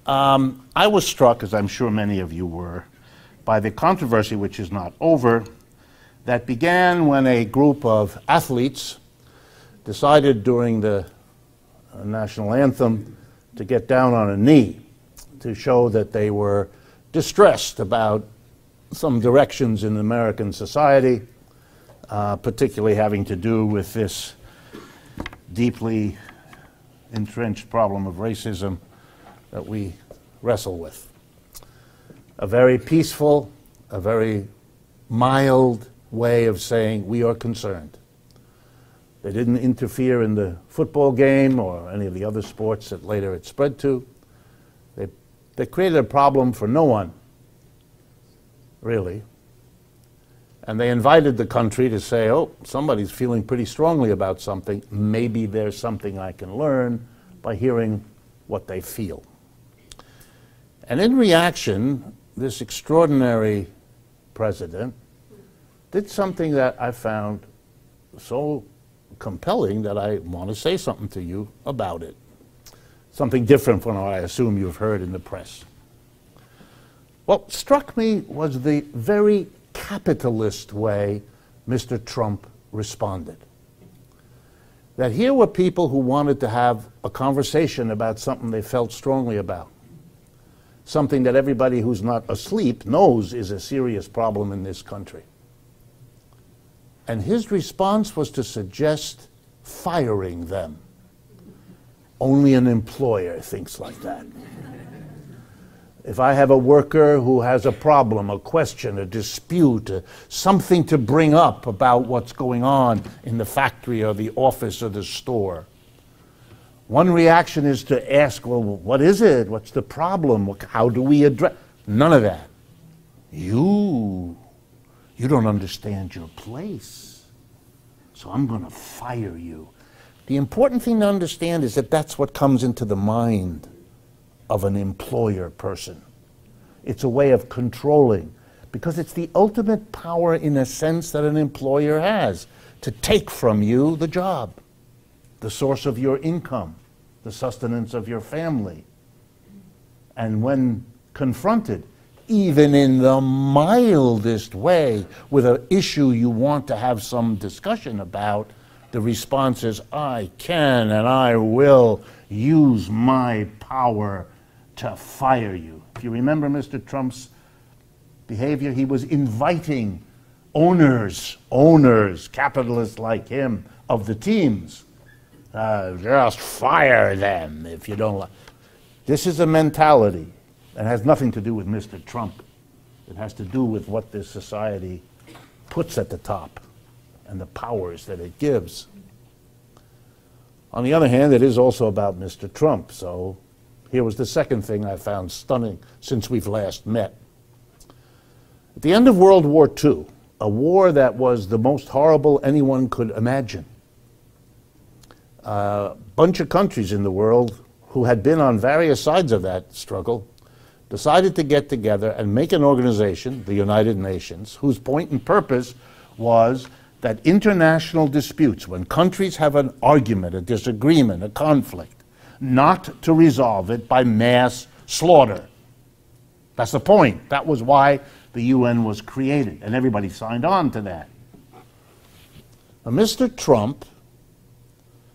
I was struck, as I'm sure many of you were, by the controversy, which is not over, that began when a group of athletes decided during the national anthem to get down on a knee to show that they were distressed about some directions in American society, particularly having to do with this deeply entrenched problem of racism that we wrestle with. A very peaceful, a very mild way of saying we are concerned. They didn't interfere in the football game or any of the other sports that later it spread to. They created a problem for no one, really. And they invited the country to say, oh, somebody's feeling pretty strongly about something. Maybe there's something I can learn by hearing what they feel. And in reaction, this extraordinary president did something that I found so compelling that I want to say something to you about it. Something different from what I assume you've heard in the press. What struck me was the very capitalist way Mr. Trump responded. That here were people who wanted to have a conversation about something they felt strongly about. Something that everybody who's not asleep knows is a serious problem in this country. And his response was to suggest firing them. Only an employer thinks like that. If I have a worker who has a problem, a question, a dispute, something to bring up about what's going on in the factory or the office or the store, one reaction is to ask, well, what is it? What's the problem? How do we address? None of that. You don't understand your place, so I'm going to fire you. The important thing to understand is that that's what comes into the mind of an employer person. It's a way of controlling, because it's the ultimate power, in a sense, that an employer has, to take from you the job, the source of your income, the sustenance of your family. And when confronted, even in the mildest way, with an issue you want to have some discussion about, the response is, I can and I will use my power to fire you. If you remember Mr. Trump's behavior, he was inviting owners, capitalists like him, of the teams. Just fire them if you don't like. This is a mentality that has nothing to do with Mr. Trump. It has to do with what this society puts at the top and the powers that it gives. On the other hand, it is also about Mr. Trump. So here was the second thing I found stunning since we've last met. At the end of World War II, a war that was the most horrible anyone could imagine, a bunch of countries in the world who had been on various sides of that struggle decided to get together and make an organization, the United Nations, whose point and purpose was that international disputes, when countries have an argument, a disagreement, a conflict, not to resolve it by mass slaughter. That's the point. That was why the UN was created, and everybody signed on to that. Now, Mr. Trump,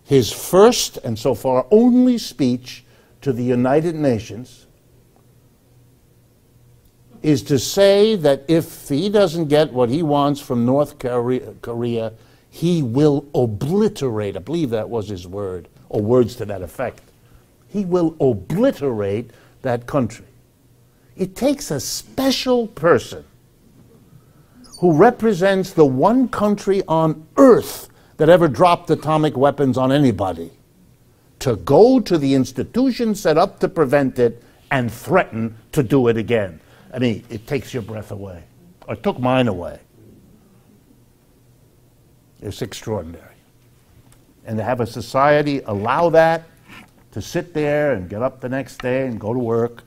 his first and so far only speech to the United Nations is to say that if he doesn't get what he wants from North Korea, he will obliterate, I believe that was his word, or words to that effect. He will obliterate that country. It takes a special person who represents the one country on earth that ever dropped atomic weapons on anybody to go to the institution set up to prevent it and threaten to do it again. I mean, it takes your breath away, or it took mine away. It's extraordinary. And to have a society allow that, to sit there and get up the next day and go to work,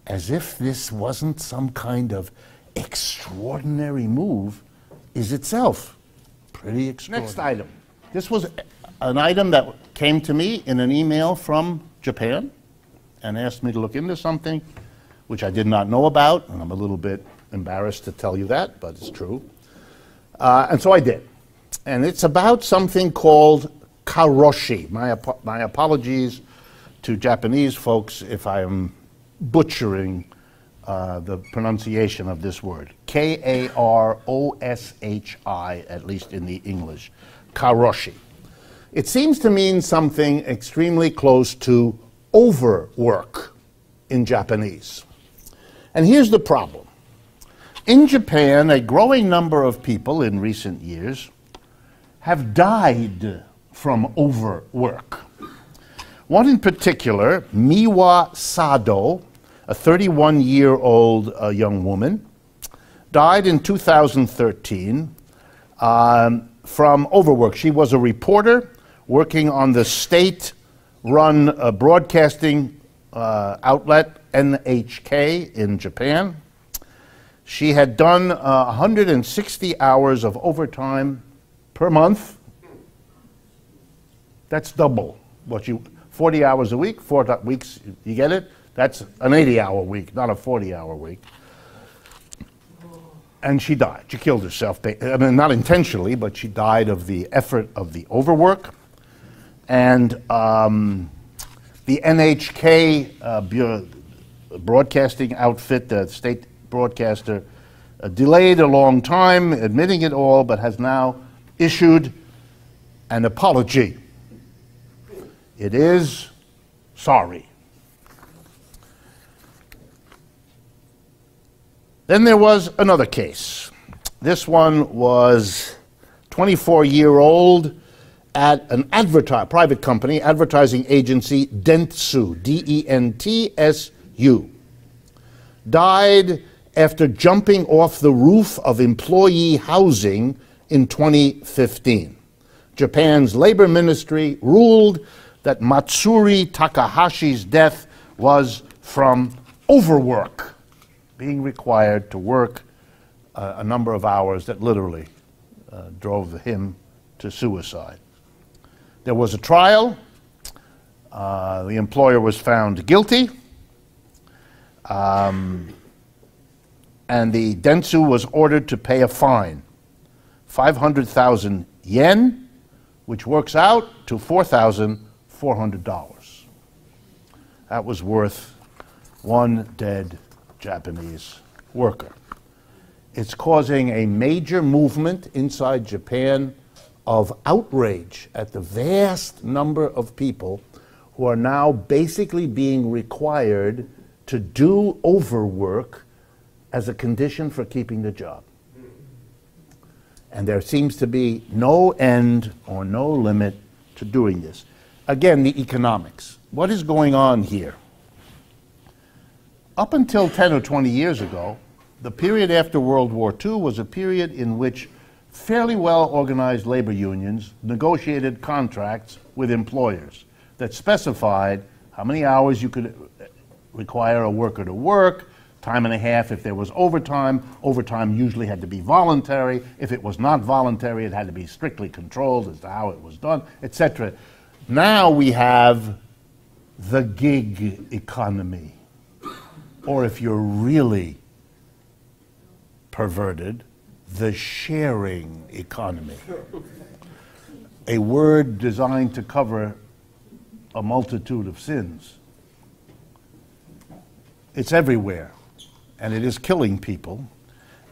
as if this wasn't some kind of extraordinary move, is itself pretty extraordinary. Next item. This was an item that came to me in an email from Japan, and asked me to look into something which I did not know about, and I'm a little bit embarrassed to tell you that, but it's true. And so I did. And it's about something called Karoshi. My apologies to Japanese folks if I am butchering the pronunciation of this word. K-A-R-O-S-H-I, at least in the English. Karoshi. It seems to mean something extremely close to overwork in Japanese. And here's the problem. In Japan, a growing number of people in recent years have died from overwork. One in particular, Miwa Sado, a 31-year-old young woman, died in 2013 from overwork. She was a reporter working on the state-run broadcasting outlet NHK in Japan. She had done 160 hours of overtime per month. That's double what 40 hours a week, 4 weeks, you get it? That's an 80-hour week, not a 40-hour week. And she died. She killed herself. I mean, not intentionally, but she died of the effort of the overwork. And the NHK broadcasting outfit, the state broadcaster, delayed a long time, admitting it all, but has now issued an apology. It is sorry. Then there was another case. This one was 24-year-old at an private company, advertising agency, Dentsu, D-E-N-T-S-U. Died after jumping off the roof of employee housing in 2015. Japan's labor ministry ruled that Matsuri Takahashi's death was from overwork, being required to work a number of hours that literally drove him to suicide. There was a trial. The employer was found guilty. And the Dentsu was ordered to pay a fine, 500,000 yen, which works out to $4,400. That was worth one dead Japanese worker. It's causing a major movement inside Japan of outrage at the vast number of people who are now basically being required to do overwork as a condition for keeping the job. And there seems to be no end or no limit to doing this. Again, the economics. What is going on here? Up until 10 or 20 years ago, the period after World War II was a period in which fairly well-organized labor unions negotiated contracts with employers that specified how many hours you could require a worker to work, time and a half if there was overtime. Overtime usually had to be voluntary. If it was not voluntary, it had to be strictly controlled as to how it was done, etc. Now we have the gig economy. Or if you're really perverted, the sharing economy. A word designed to cover a multitude of sins. It's everywhere, and it is killing people,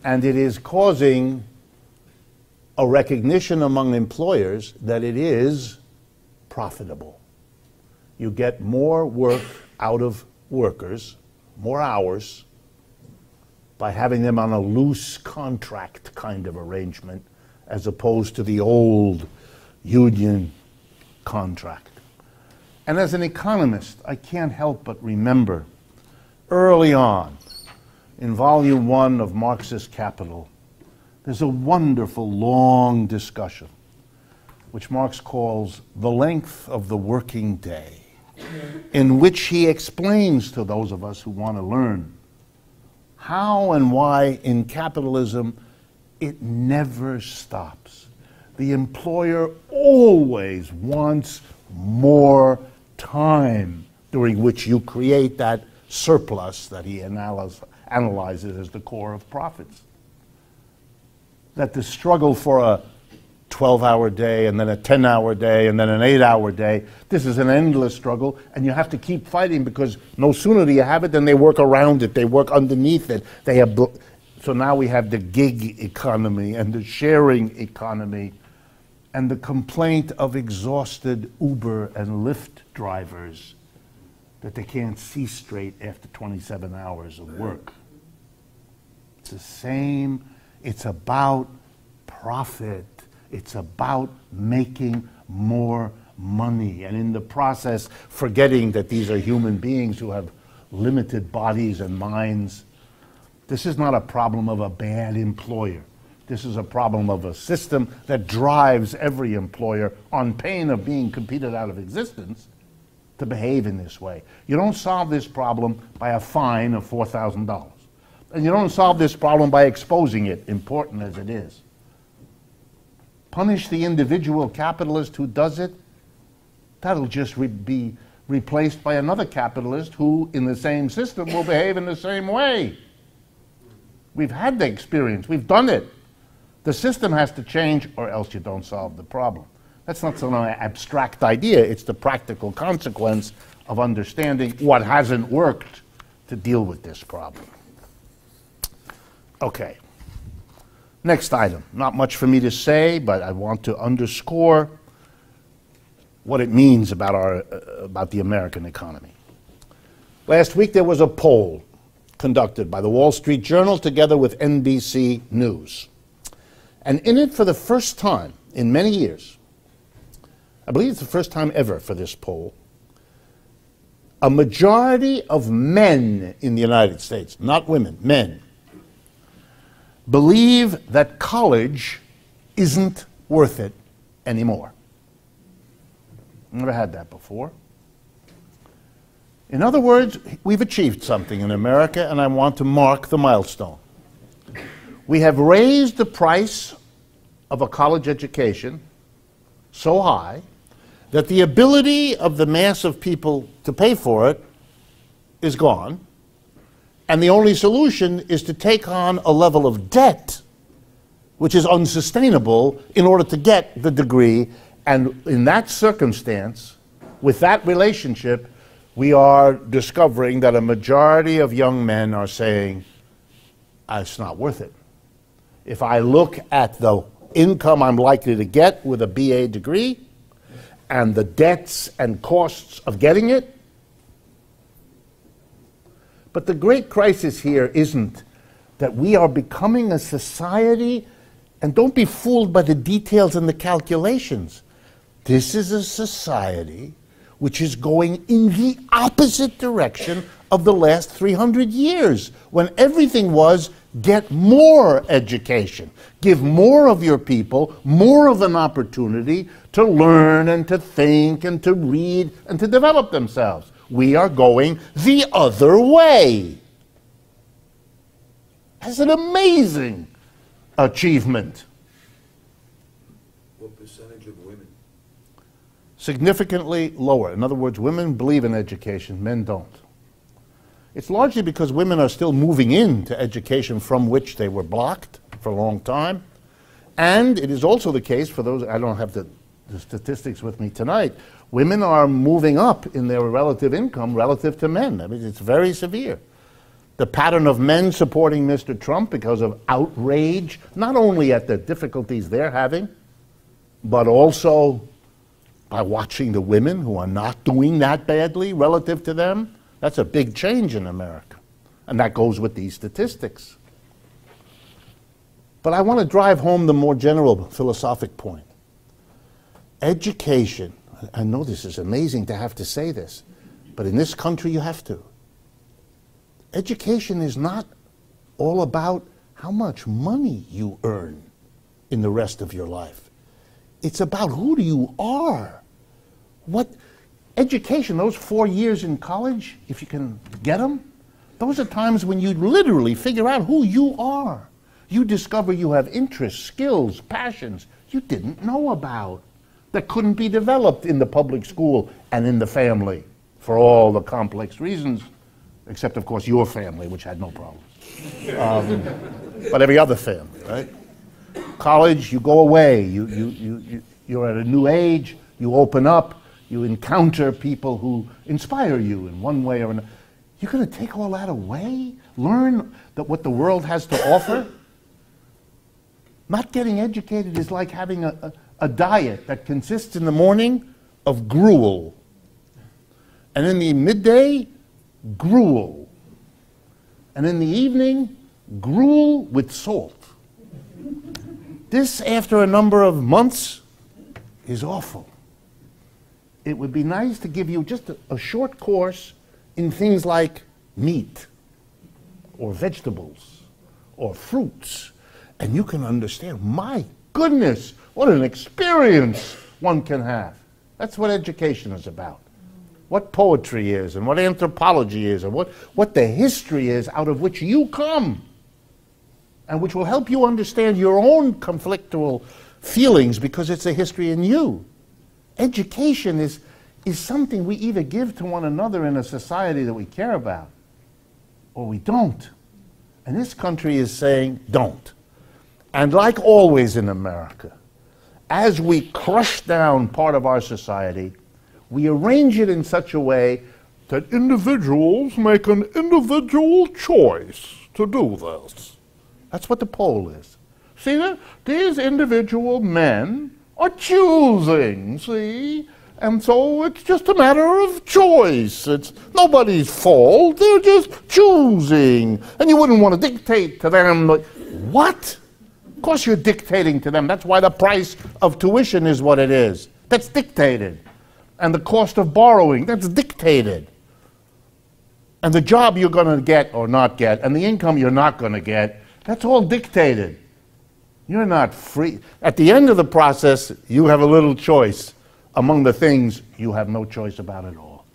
and it is causing a recognition among employers that it is profitable. You get more work out of workers, more hours, by having them on a loose contract kind of arrangement as opposed to the old union contract. And as an economist, I can't help but remember early on in Volume 1 of Marxist Capital, there's a wonderful long discussion which Marx calls the length of the working day, in which he explains to those of us who want to learn how and why in capitalism it never stops. The employer always wants more time during which you create that surplus that he analyzes as the core of profits. That the struggle for a 12-hour day and then a 10-hour day and then an 8-hour day, this is an endless struggle, and you have to keep fighting because no sooner do you have it than they work around it, they work underneath it. They have so now we have the gig economy and the sharing economy and the complaint of exhausted Uber and Lyft drivers that they can't see straight after 27 hours of work. It's the same. It's about profit. It's about making more money, and in the process, forgetting that these are human beings who have limited bodies and minds. This is not a problem of a bad employer. This is a problem of a system that drives every employer, on pain of being competed out of existence, to behave in this way. You don't solve this problem by a fine of $4,000. And you don't solve this problem by exposing it, important as it is. Punish the individual capitalist who does it, that'll just be replaced by another capitalist who, in the same system, will behave in the same way. We've had the experience. We've done it. The system has to change, or else you don't solve the problem. That's not some abstract idea. It's the practical consequence of understanding what hasn't worked to deal with this problem. Okay. Next item. Not much for me to say, but I want to underscore what it means about the American economy. Last week there was a poll conducted by the Wall Street Journal together with NBC News. And in it, for the first time in many years, I believe it's the first time ever for this poll, a majority of men in the United States, not women, men, believe that college isn't worth it anymore. Never had that before. In other words, we've achieved something in America, and I want to mark the milestone. We have raised the price of a college education so high that the ability of the mass of people to pay for it is gone, and the only solution is to take on a level of debt which is unsustainable in order to get the degree. And in that circumstance, with that relationship, we are discovering that a majority of young men are saying, it's not worth it. If I look at the income I'm likely to get with a BA degree and the debts and costs of getting it. But the great crisis here isn't that we are becoming a society, and don't be fooled by the details and the calculations. This is a society which is going in the opposite direction of the last 300 years, when everything was get more education, give more of your people more of an opportunity to learn and to think and to read and to develop themselves. We are going the other way. That's an amazing achievement. What percentage of women? Significantly lower. In other words, women believe in education, men don't. It's largely because women are still moving into education from which they were blocked for a long time. And it is also the case for those, I don't have the statistics with me tonight, women are moving up in their relative income relative to men. I mean, it's very severe. The pattern of men supporting Mr. Trump because of outrage, not only at the difficulties they're having, but also by watching the women who are not doing that badly relative to them. That's a big change in America. And that goes with these statistics. But I want to drive home the more general philosophic point. Education, I know this is amazing to have to say this, but in this country you have to. Education is not all about how much money you earn in the rest of your life. It's about who you are. What education, those 4 years in college, if you can get them, those are times when you literally figure out who you are. You discover you have interests, skills, passions you didn't know about, that couldn't be developed in the public school and in the family for all the complex reasons, except, of course, your family, which had no problems. But every other family, right? College, you go away, you're at a new age, you open up, you encounter people who inspire you in one way or another. You're going to take all that away? Learn that what the world has to offer? Not getting educated is like having a diet that consists in the morning of gruel, and in the midday, gruel, and in the evening, gruel with salt. This, after a number of months, is awful. It would be nice to give you just a short course in things like meat, or vegetables, or fruits, and you can understand, my goodness, what an experience one can have. That's what education is about. What poetry is, and what anthropology is, and what the history is out of which you come, and which will help you understand your own conflictual feelings because it's a history in you. Education is something we either give to one another in a society that we care about, or we don't. And this country is saying, don't. And like always in America, as we crush down part of our society, we arrange it in such a way that individuals make an individual choice to do this. That's what the poll is. See that? These individual men are choosing, see? And so it's just a matter of choice. It's nobody's fault. They're just choosing. And you wouldn't want to dictate to them. What? Of course you're dictating to them. That's why the price of tuition is what it is. That's dictated. And the cost of borrowing, that's dictated. And the job you're going to get or not get, and the income you're not going to get, that's all dictated. You're not free. At the end of the process, you have a little choice among the things you have no choice about at all.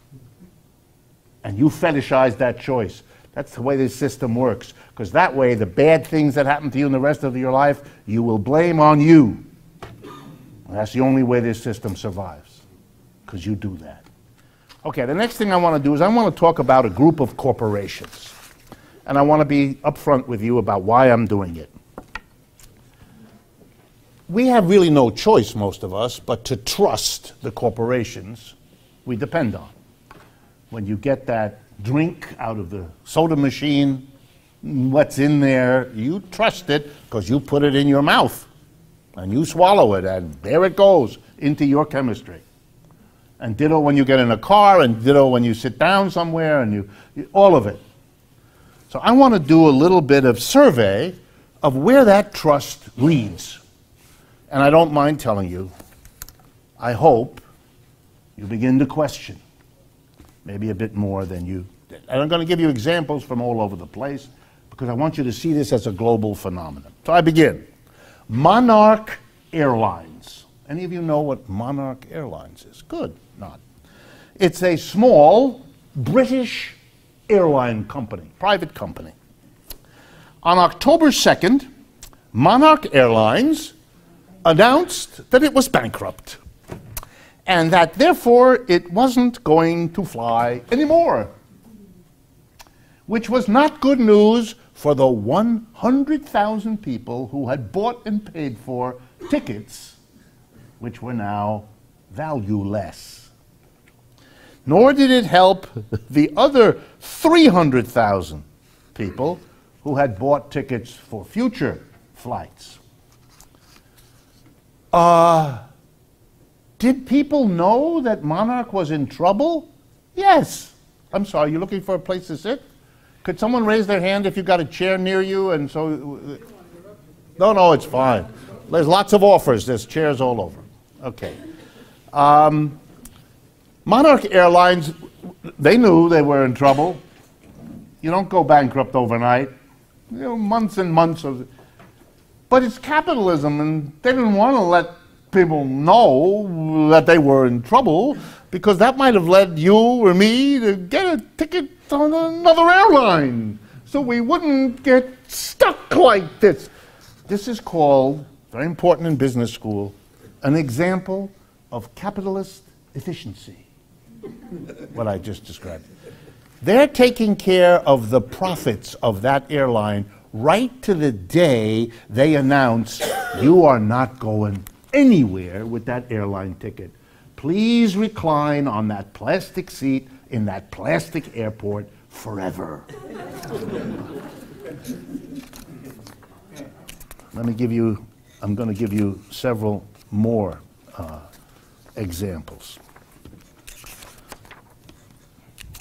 And you fetishize that choice. That's the way this system works. Because that way, the bad things that happen to you in the rest of your life, you will blame on you. And that's the only way this system survives. Because you do that. Okay, the next thing I want to do is I want to talk about a group of corporations. And I want to be upfront with you about why I'm doing it. We have really no choice, most of us, but to trust the corporations we depend on. When you get that drink out of the soda machine, what's in there, you trust it because you put it in your mouth and you swallow it, and there it goes into your chemistry. And ditto when you get in a car, and ditto when you sit down somewhere, and all of it. So I want to do a little bit of survey of where that trust leads. And I don't mind telling you, I hope you begin to question, maybe a bit more than you did. And I'm going to give you examples from all over the place, because I want you to see this as a global phenomenon. So I begin. Monarch Airlines. Any of you know what Monarch Airlines is? Good, not. It's a small British airline company, private company. On October 2nd, Monarch Airlines announced that it was bankrupt and that therefore it wasn't going to fly anymore, which was not good news for the 100,000 people who had bought and paid for tickets which were now valueless. Nor did it help the other 300,000 people who had bought tickets for future flights. Did people know that Monarch was in trouble? Yes. I'm sorry, you looking for a place to sit? Could someone raise their hand if you got a chair near you? And so, no, it's fine. There's lots of offers. There's chairs all over. Okay. Monarch Airlines, they knew they were in trouble. You don't go bankrupt overnight. You know, months and months of... But it's capitalism, and they didn't want to let people know that they were in trouble, because that might have led you or me to get a ticket on another airline, so we wouldn't get stuck like this. This is called, very important in business school, an example of capitalist efficiency. what I just described. They're taking care of the profits of that airline right to the day they announce you are not going anywhere with that airline ticket. Please recline on that plastic seat in that plastic airport forever. I'm going to give you several more examples.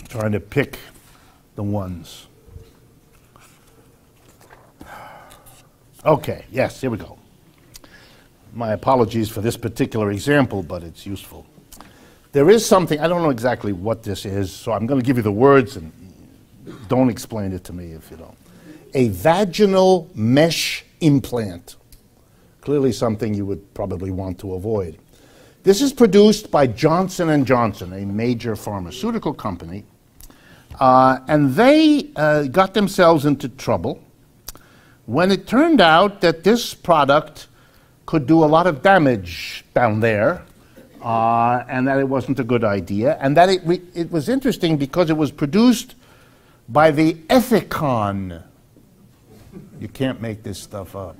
Trying to pick the ones. Okay, yes, here we go. My apologies for this particular example, but it's useful. There is something, I don't know exactly what this is, so I'm going to give you the words and don't explain it to me if you don't. A vaginal mesh implant. Clearly something you would probably want to avoid. This is produced by Johnson & Johnson, a major pharmaceutical company, and they got themselves into trouble when it turned out that this product could do a lot of damage down there, and that it wasn't a good idea, and that it was interesting because it was produced by the Ethicon. You can't make this stuff up.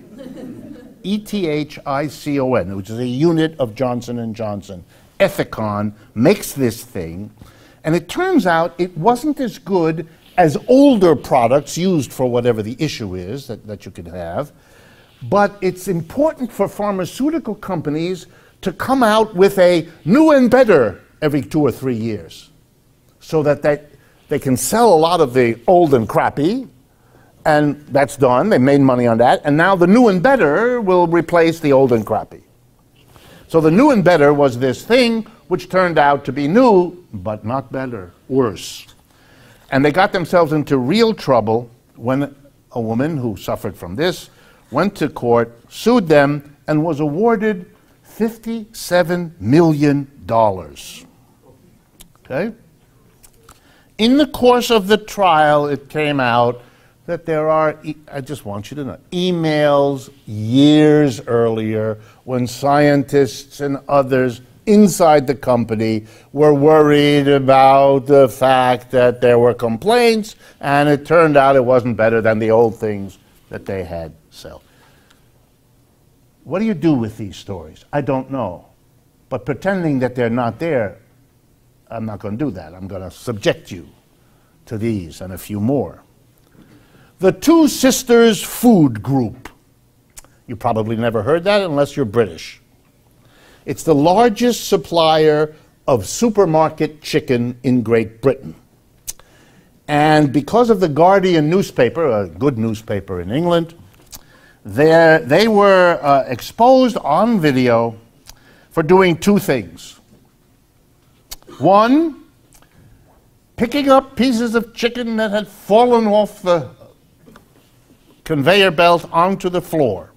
Ethicon, which is a unit of Johnson & Johnson. Ethicon makes this thing, and it turns out it wasn't as good as older products used for whatever the issue is that you could have. But it's important for pharmaceutical companies to come out with a new and better every 2 or 3 years, so that they can sell a lot of the old and crappy, and that's done. They made money on that, and now the new and better will replace the old and crappy. So the new and better was this thing which turned out to be new, but not better, worse. And they got themselves into real trouble when a woman who suffered from this went to court, sued them, and was awarded $57 million. Okay? In the course of the trial, it came out that there are, I just want you to know, emails years earlier when scientists and others inside the company were worried about the fact that there were complaints, and it turned out it wasn't better than the old things that they had sold. What do you do with these stories? I don't know. But pretending that they're not there, I'm not going to do that. I'm going to subject you to these and a few more. The Two Sisters Food Group. You probably never heard that unless you're British. It's the largest supplier of supermarket chicken in Great Britain. And because of the Guardian newspaper, a good newspaper in England, they were exposed on video for doing two things. One, picking up pieces of chicken that had fallen off the conveyor belt onto the floor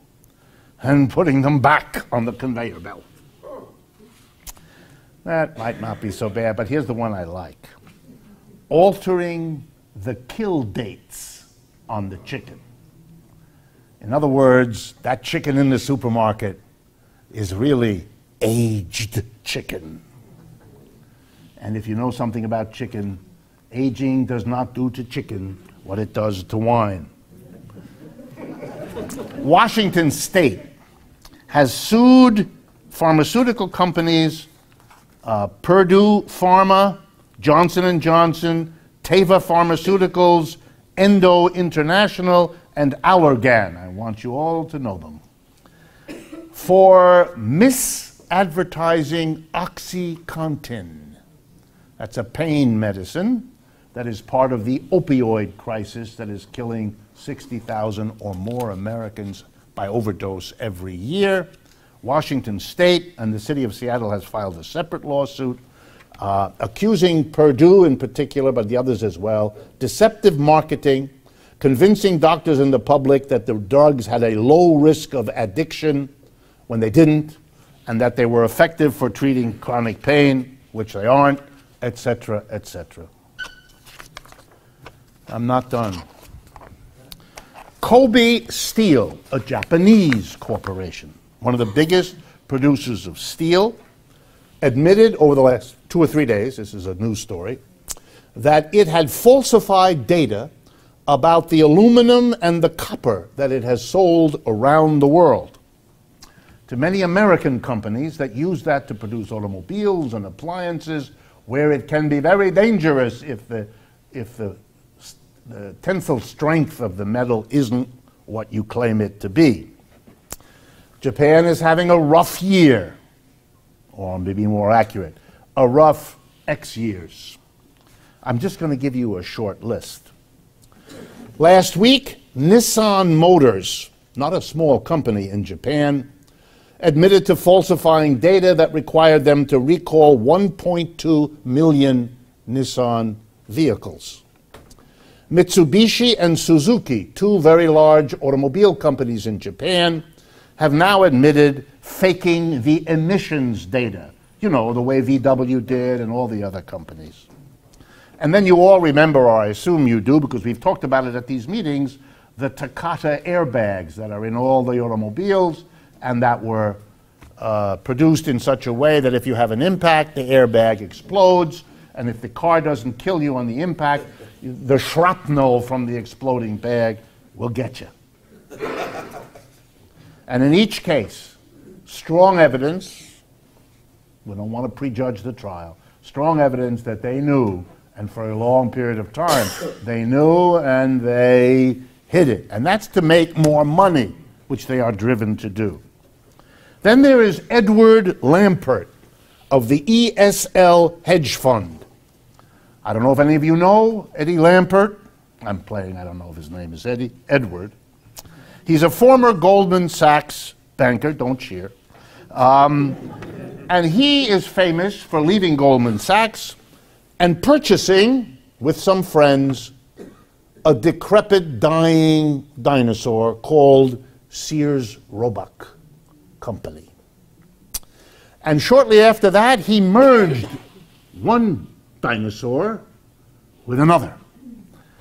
and putting them back on the conveyor belt. That might not be so bad, but here's the one I like. Altering the kill dates on the chicken. In other words, that chicken in the supermarket is really aged chicken. And if you know something about chicken, aging does not do to chicken what it does to wine. Washington State has sued pharmaceutical companies, Purdue Pharma, Johnson & Johnson, Teva Pharmaceuticals, Endo International, and Allergan. I want you all to know them. For misadvertising OxyContin. That's a pain medicine that is part of the opioid crisis that is killing 60,000 or more Americans by overdose every year. Washington State and the city of Seattle has filed a separate lawsuit accusing Purdue in particular, but the others as well, deceptive marketing, convincing doctors and the public that the drugs had a low risk of addiction when they didn't, and that they were effective for treating chronic pain, which they aren't, etc., etc. I'm not done. Kobe Steel, a Japanese corporation, one of the biggest producers of steel, admitted over the last 2 or 3 days, this is a news story, that it had falsified data about the aluminum and the copper that it has sold around the world to many American companies that use that to produce automobiles and appliances, where it can be very dangerous if the tensile strength of the metal isn't what you claim it to be. Japan is having a rough year, or maybe more accurate, a rough X years. I'm just going to give you a short list. Last week, Nissan Motors, not a small company in Japan, admitted to falsifying data that required them to recall 1.2 million Nissan vehicles. Mitsubishi and Suzuki, two very large automobile companies in Japan, have now admitted faking the emissions data. You know, the way VW did and all the other companies. And then you all remember, or I assume you do, because we've talked about it at these meetings, the Takata airbags that are in all the automobiles and that were produced in such a way that if you have an impact, the airbag explodes, and if the car doesn't kill you on the impact, the shrapnel from the exploding bag will get you. And in each case, strong evidence, we don't want to prejudge the trial, strong evidence that they knew, and for a long period of time, they knew and they hid it. And that's to make more money, which they are driven to do. Then there is Edward Lampert of the ESL hedge fund. I don't know if any of you know Eddie Lampert. I'm playing, I don't know if his name is Edward. He's a former Goldman Sachs banker, don't cheer. And he is famous for leaving Goldman Sachs and purchasing, with some friends, a decrepit, dying dinosaur called Sears Roebuck Company. And shortly after that, he merged one dinosaur with another.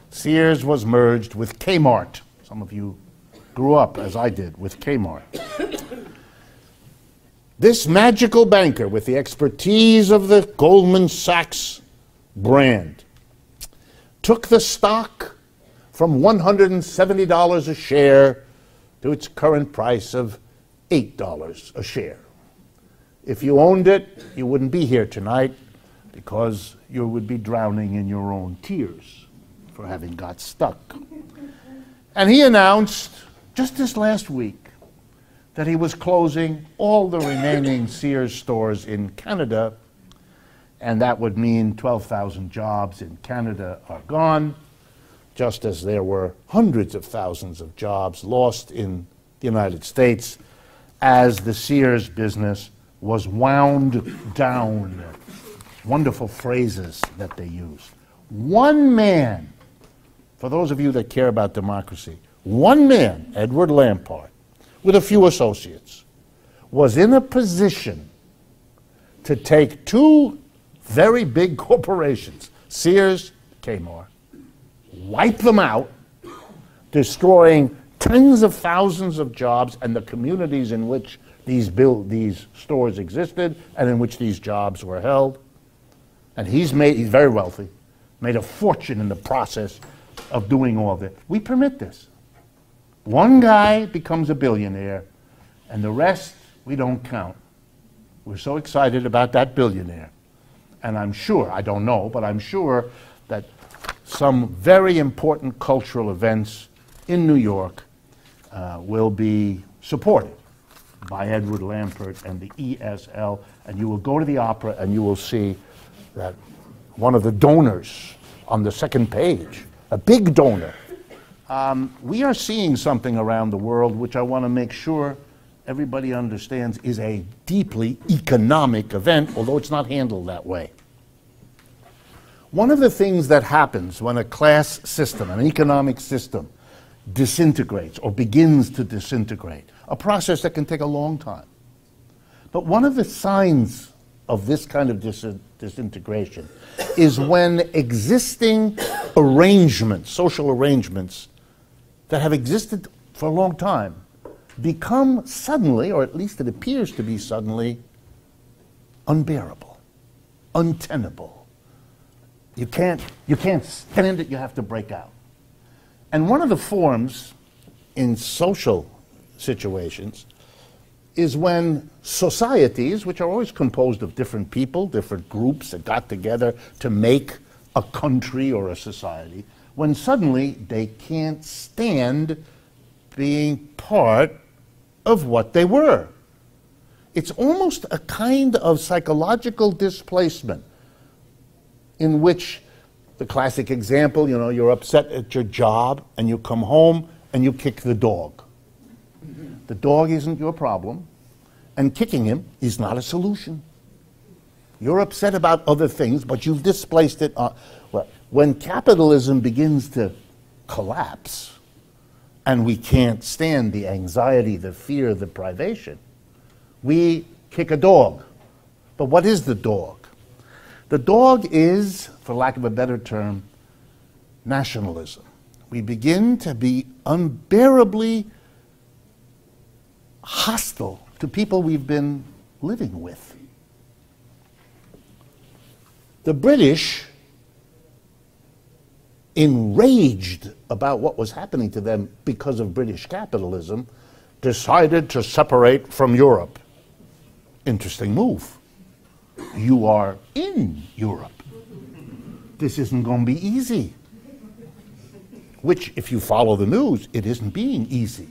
Sears was merged with Kmart. Some of you grew up, as I did, with Kmart. This magical banker, with the expertise of the Goldman Sachs brand, took the stock from $170 a share to its current price of $8 a share. If you owned it, you wouldn't be here tonight because you would be drowning in your own tears for having got stuck. And he announced just this last week that he was closing all the remaining Sears stores in Canada, and that would mean 12,000 jobs in Canada are gone, just as there were hundreds of thousands of jobs lost in the United States as the Sears business was wound down. Wonderful phrases that they use. One man, for those of you that care about democracy, one man, Edward Lampert, with a few associates, was in a position to take two very big corporations, Sears, Kmart, wipe them out, destroying tens of thousands of jobs and the communities in which these stores existed and in which these jobs were held. And he's very wealthy, made a fortune in the process of doing all this. We permit this. One guy becomes a billionaire, and the rest we don't count. We're so excited about that billionaire. And I'm sure, I don't know, but I'm sure that some very important cultural events in New York will be supported by Edward Lampert and the ESL. And you will go to the opera and you will see that one of the donors on the second page, a big donor. We are seeing something around the world which I want to make sure everybody understands is a deeply economic event, although it's not handled that way. One of the things that happens when a class system, an economic system, disintegrates or begins to disintegrate, a process that can take a long time. But one of the signs of this kind of disintegration is when existing arrangements, social arrangements that have existed for a long time, become suddenly, or at least it appears to be suddenly, unbearable. untenable. You can't stand it, you have to break out. And one of the forms in social situations is when societies, which are always composed of different people, different groups that got together to make a country or a society, when suddenly they can't stand being part of what they were. It's almost a kind of psychological displacement in which, the classic example, you know, you're upset at your job and you come home and you kick the dog. The dog isn't your problem, and kicking him is not a solution. You're upset about other things, but you've displaced it. Well, when capitalism begins to collapse, and we can't stand the anxiety, the fear, the privation, we kick a dog. But what is the dog? The dog is, for lack of a better term, nationalism. We begin to be unbearably hostile to people we've been living with. The British, enraged about what was happening to them because of British capitalism, decided to separate from Europe. Interesting move. You are in Europe. This isn't going to be easy. Which, if you follow the news, it isn't being easy.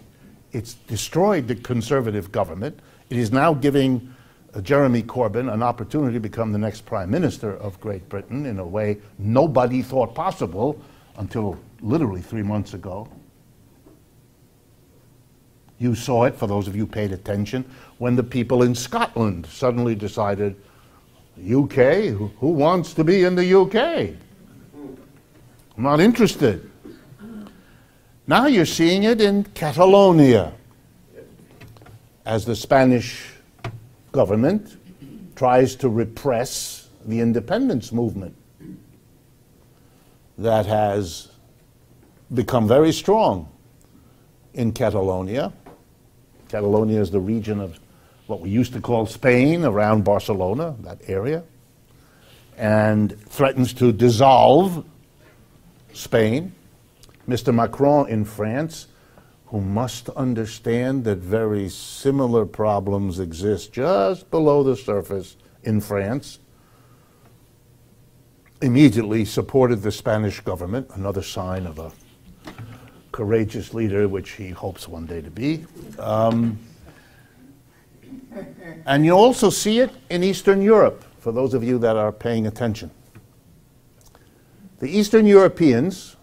It's destroyed the conservative government. It is now giving Jeremy Corbyn an opportunity to become the next Prime Minister of Great Britain in a way nobody thought possible until literally 3 months ago. You saw it, for those of you who paid attention, when the people in Scotland suddenly decided, UK? Who wants to be in the UK? I'm not interested. Now you're seeing it in Catalonia, as the Spanish government tries to repress the independence movement that has become very strong in Catalonia. Catalonia is the region of what we used to call Spain, around Barcelona, that area, and threatens to dissolve Spain. Mr. Macron in France, who must understand that very similar problems exist just below the surface in France, immediately supported the Spanish government, another sign of a courageous leader, which he hopes one day to be. And you also see it in Eastern Europe, for those of you that are paying attention. The Eastern Europeans,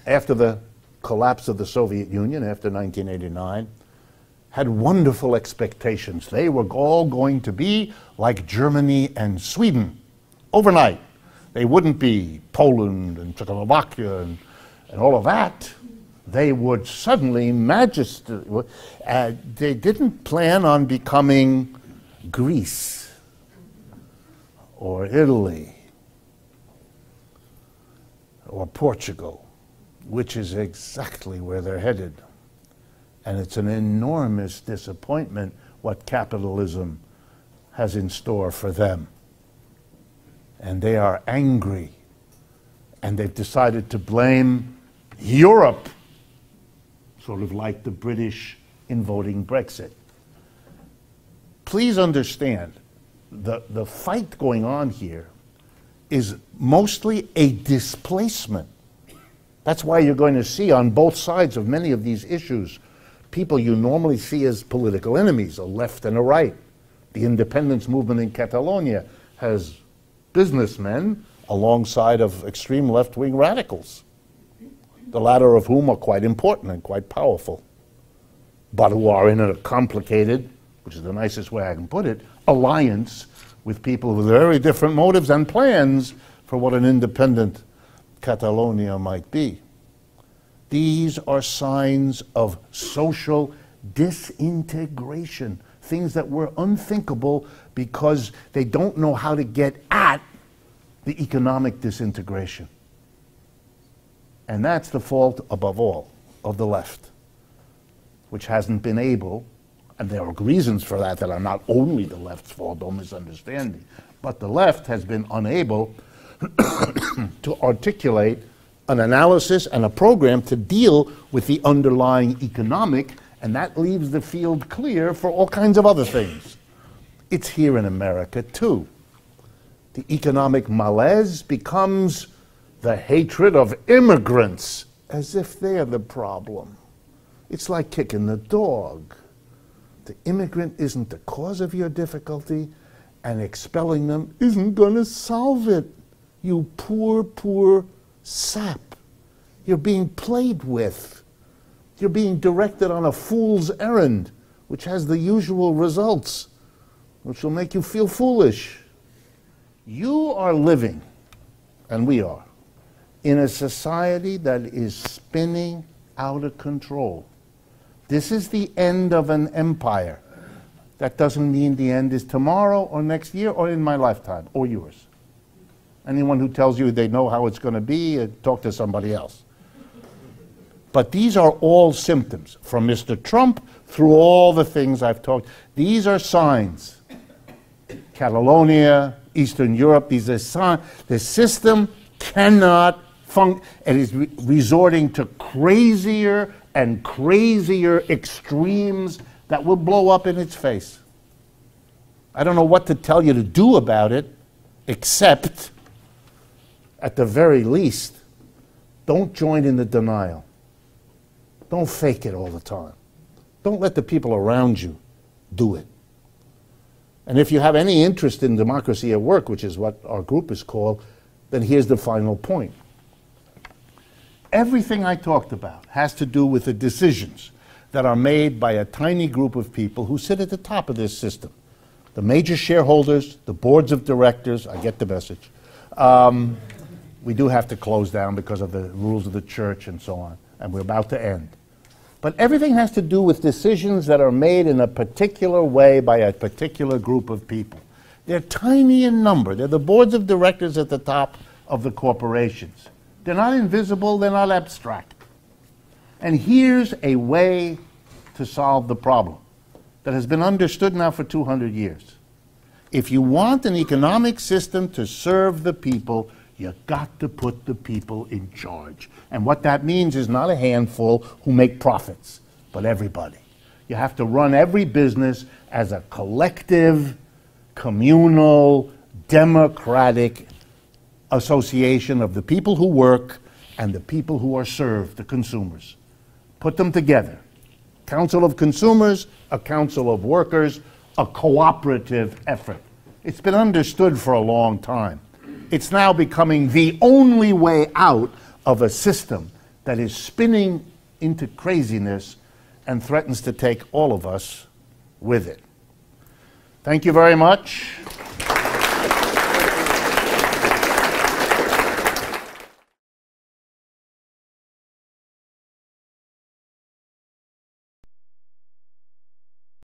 after the collapse of the Soviet Union, after 1989, had wonderful expectations. They were all going to be like Germany and Sweden overnight. They wouldn't be Poland and Czechoslovakia and all of that. They would suddenly they didn't plan on becoming Greece or Italy or Portugal, which is exactly where they're headed. And it's an enormous disappointment what capitalism has in store for them. And they are angry, and they've decided to blame Europe, sort of like the British in voting Brexit. Please understand, the fight going on here is mostly a displacement. That's why you're going to see on both sides of many of these issues people you normally see as political enemies, a left and a right. The independence movement in Catalonia has businessmen alongside of extreme left-wing radicals, the latter of whom are quite important and quite powerful, but who are in a complicated, which is the nicest way I can put it, alliance with people with very different motives and plans for what an independent Catalonia might be. These are signs of social disintegration, things that were unthinkable because they don't know how to get at the economic disintegration. And that's the fault, above all, of the left, which hasn't been able, and there are reasons for that that are not only the left's fault, don't misunderstand me, But the left has been unable to articulate an analysis and a program to deal with the underlying economic, and that leaves the field clear for all kinds of other things. It's here in America, too. The economic malaise becomes the hatred of immigrants, as if they're the problem. It's like kicking the dog. The immigrant isn't the cause of your difficulty, and expelling them isn't going to solve it. You poor, poor sap. You're being played with. You're being directed on a fool's errand, which has the usual results, which will make you feel foolish. You are living, and we are, in a society that is spinning out of control. This is the end of an empire. That doesn't mean the end is tomorrow or next year or in my lifetime or yours. Anyone who tells you they know how it's going to be, talk to somebody else. But these are all symptoms, from Mr. Trump through all the things I've talked. These are signs. Catalonia, Eastern Europe, these are signs. The system cannot function. It is resorting to crazier and crazier extremes that will blow up in its face. I don't know what to tell you to do about it, except, at the very least, don't join in the denial. Don't fake it all the time. Don't let the people around you do it. And if you have any interest in democracy at work, which is what our group is called, then here's the final point. Everything I talked about has to do with the decisions that are made by a tiny group of people who sit at the top of this system. The major shareholders, the boards of directors, I get the message. We do have to close down because of the rules of the church and so on, and we're about to end. But everything has to do with decisions that are made in a particular way by a particular group of people. They're tiny in number. They're the boards of directors at the top of the corporations. They're not invisible, they're not abstract. And here's a way to solve the problem that has been understood now for 200 years. If you want an economic system to serve the people, you got to put the people in charge. And what that means is not a handful who make profits, but everybody. You have to run every business as a collective, communal, democratic association of the people who work and the people who are served, the consumers. Put them together. Council of Consumers, a Council of Workers, a cooperative effort. It's been understood for a long time. It's now becoming the only way out of a system that is spinning into craziness and threatens to take all of us with it. Thank you very much.